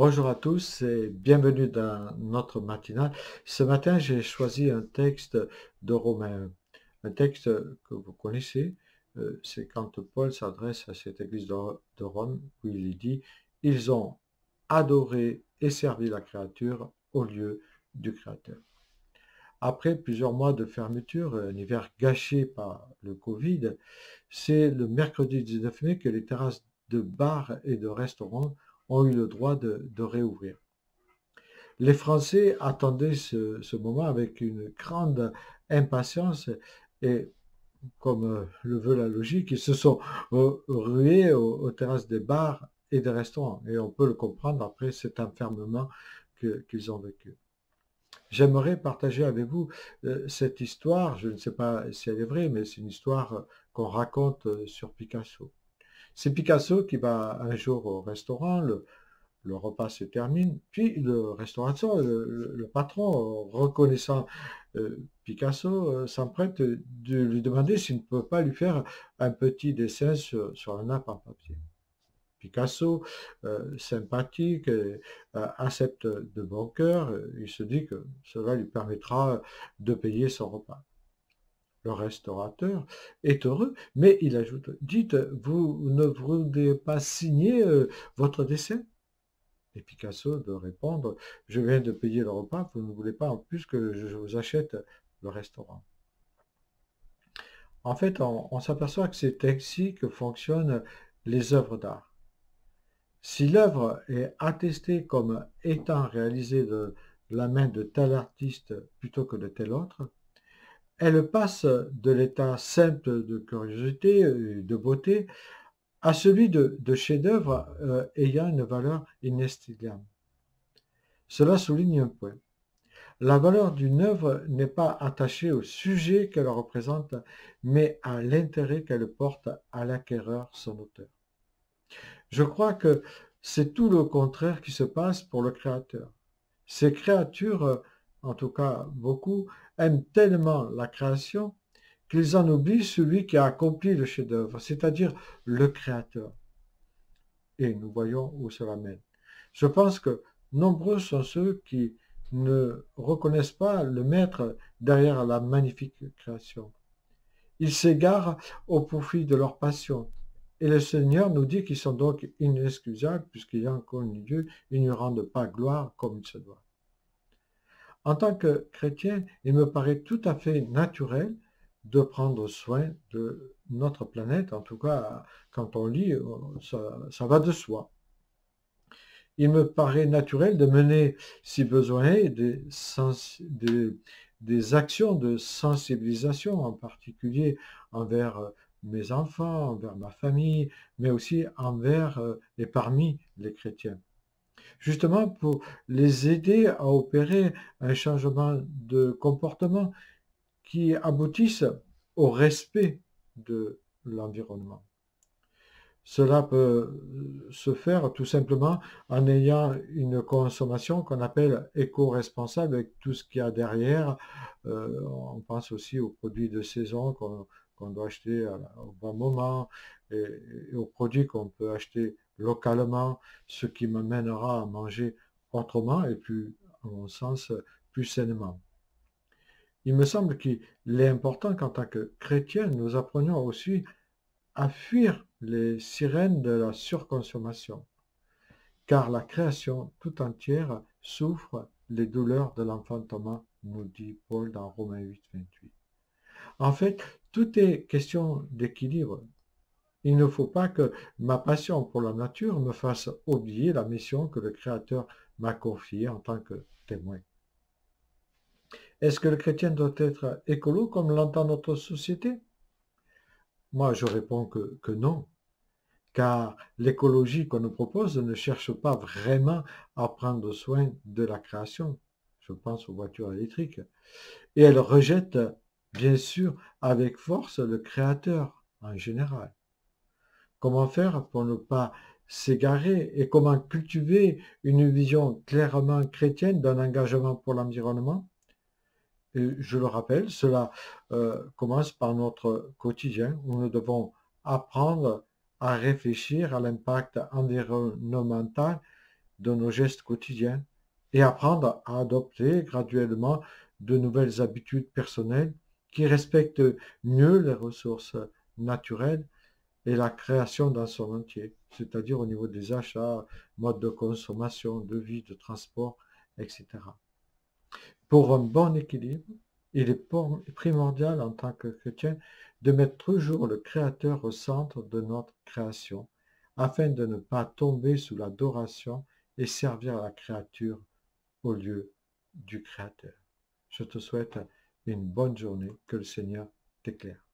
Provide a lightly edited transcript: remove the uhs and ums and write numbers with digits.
Bonjour à tous et bienvenue dans notre matinale. Ce matin, j'ai choisi un texte de Romains 1, un texte que vous connaissez. C'est quand Paul s'adresse à cette église de Rome où il dit: Ils ont adoré et servi la créature au lieu du Créateur. Après plusieurs mois de fermeture, un hiver gâché par le Covid, c'est le mercredi 19 mai que les terrasses de bars et de restaurants ont eu le droit de réouvrir. Les Français attendaient ce moment avec une grande impatience et, comme le veut la logique, ils se sont rués aux terrasses des bars et des restaurants. Et on peut le comprendre après cet enfermement qu'ils ont vécu. J'aimerais partager avec vous cette histoire. Je ne sais pas si elle est vraie, mais c'est une histoire qu'on raconte sur Picasso. C'est Picasso qui va un jour au restaurant, le repas se termine, puis le restaurateur, le patron, reconnaissant Picasso, s'emprête de lui demander s'il ne peut pas lui faire un petit dessin sur un nappe en papier. Picasso, sympathique, accepte de bon cœur, il se dit que cela lui permettra de payer son repas. Le restaurateur est heureux, mais il ajoute: Dites, vous ne voudriez pas signer votre dessin? Et Picasso de répondre: Je viens de payer le repas, vous ne voulez pas en plus que je vous achète le restaurant. En fait, on s'aperçoit que c'est ainsi que fonctionnent les œuvres d'art. Si l'œuvre est attestée comme étant réalisée de la main de tel artiste plutôt que de tel autre, elle passe de l'état simple de curiosité et de beauté à celui de chef-d'œuvre ayant une valeur inestimable. Cela souligne un point. La valeur d'une œuvre n'est pas attachée au sujet qu'elle représente, mais à l'intérêt qu'elle porte à l'acquéreur, son auteur. Je crois que c'est tout le contraire qui se passe pour le créateur. Ces créatures, en tout cas beaucoup, aiment tellement la création qu'ils en oublient celui qui a accompli le chef-d'œuvre, c'est-à-dire le créateur. Et nous voyons où cela mène. Je pense que nombreux sont ceux qui ne reconnaissent pas le maître derrière la magnifique création. Ils s'égarent au profit de leur passion. Et le Seigneur nous dit qu'ils sont donc inexcusables, puisqu'ayant connu Dieu, ils ne rendent pas gloire comme il se doit. En tant que chrétien, il me paraît tout à fait naturel de prendre soin de notre planète. En tout cas, quand on lit, ça va de soi. Il me paraît naturel de mener, si besoin est, des actions de sensibilisation, en particulier envers mes enfants, envers ma famille, mais aussi envers et parmi les chrétiens. Justement pour les aider à opérer un changement de comportement qui aboutisse au respect de l'environnement. Cela peut se faire tout simplement en ayant une consommation qu'on appelle éco-responsable avec tout ce qu'il y a derrière. On pense aussi aux produits de saison qu'on doit acheter au bon moment et aux produits qu'on peut acheter localement, ce qui me mènera à manger autrement et plus, à mon sens, plus sainement. Il me semble qu'il est important qu'en tant que chrétien, nous apprenions aussi à fuir les sirènes de la surconsommation, car la création tout entière souffre les douleurs de l'enfantement, nous dit Paul dans Romains 8, 28. En fait, tout est question d'équilibre. Il ne faut pas que ma passion pour la nature me fasse oublier la mission que le Créateur m'a confiée en tant que témoin. Est-ce que le chrétien doit être écolo comme l'entend notre société? Moi, je réponds que non. Car l'écologie qu'on nous propose ne cherche pas vraiment à prendre soin de la création. Je pense aux voitures électriques. Et elle rejette, bien sûr, avec force le créateur en général. Comment faire pour ne pas s'égarer et comment cultiver une vision clairement chrétienne d'un engagement pour l'environnement? Et je le rappelle, cela commence par notre quotidien où nous devons apprendre à réfléchir à l'impact environnemental de nos gestes quotidiens et apprendre à adopter graduellement de nouvelles habitudes personnelles qui respectent mieux les ressources naturelles et la création dans son entier, c'est-à-dire au niveau des achats, mode de consommation, de vie, de transport, etc. Pour un bon équilibre, il est primordial en tant que chrétien de mettre toujours le Créateur au centre de notre création, afin de ne pas tomber sous l'adoration et servir la créature au lieu du Créateur. Je te souhaite une bonne journée, que le Seigneur t'éclaire.